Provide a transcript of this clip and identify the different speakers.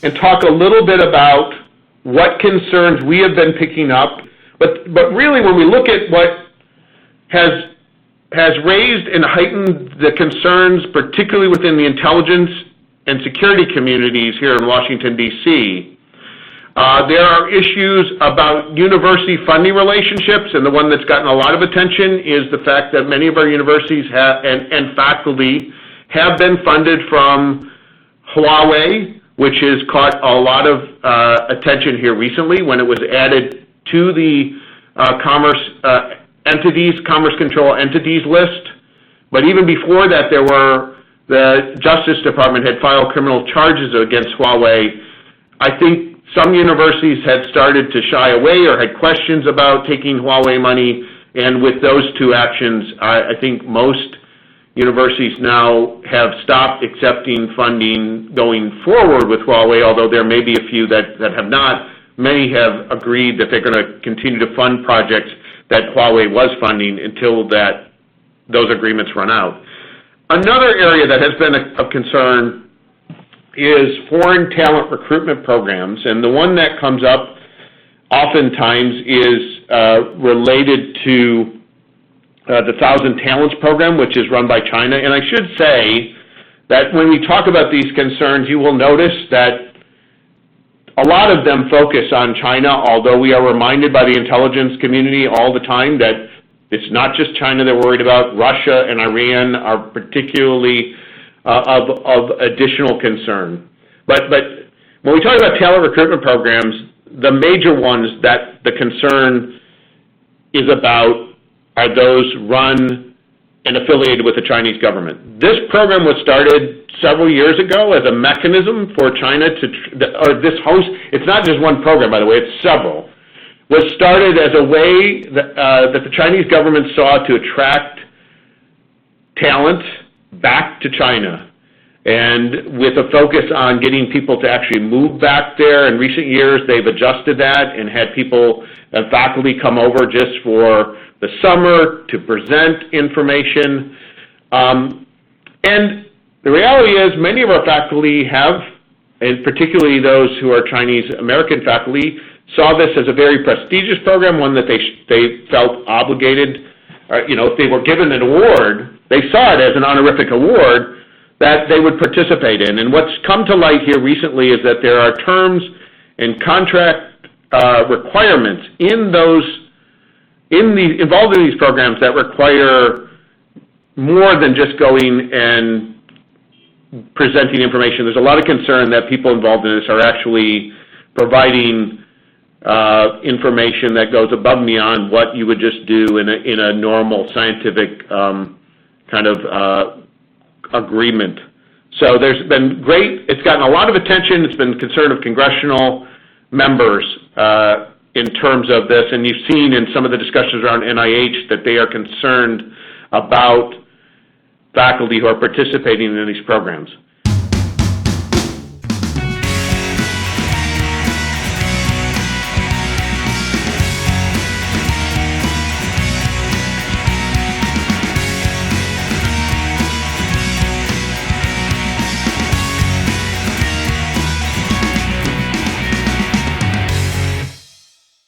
Speaker 1: and talk a little bit about what concerns we have been picking up. But really, when we look at what has raised and heightened the concerns, particularly within the intelligence and security communities here in Washington, D.C., there are issues about university funding relationships, and the one that's gotten a lot of attention is the fact that many of our universities and faculty have been funded from Huawei, which has caught a lot of attention here recently when it was added to the commerce control entities list. But even before that, the Justice Department had filed criminal charges against Huawei. I think some universities had started to shy away or had questions about taking Huawei money, and with those two actions, I think most universities now have stopped accepting funding going forward with Huawei, although there may be a few that have not. Many have agreed that they're going to continue to fund projects that Huawei was funding until those agreements run out. Another area that has been of concern is foreign talent recruitment programs, and the one that comes up oftentimes is related to the 1,000 Talents program, which is run by China. And I should say that when we talk about these concerns, you will notice that a lot of them focus on China, although we are reminded by the intelligence community all the time that it's not just China they're worried about. Russia and Iran are particularly of additional concern. But when we talk about talent recruitment programs, the major ones that the concern is about are those run and affiliated with the Chinese government. This program was started several years ago as a mechanism for China it's not just one program, by the way, it's several, was started as a way that the Chinese government saw to attract talent back to China, and with a focus on getting people to actually move back there. In recent years, they've adjusted that and had people and faculty come over just for the summer to present information. And the reality is many of our faculty have, and particularly those who are Chinese American faculty, saw this as a very prestigious program, one that they felt obligated, if they were given an award, they saw it as an honorific award that they would participate in. And what's come to light here recently is that there are terms and contract requirements involved in these programs that require more than just going and presenting information. There's a lot of concern that people involved in this are actually providing information that goes above and beyond what you would just do in a normal scientific kind of agreement. So there's been it's gotten a lot of attention. It's been concern of congressional members in terms of this, and you've seen in some of the discussions around NIH that they are concerned about faculty who are participating in these programs.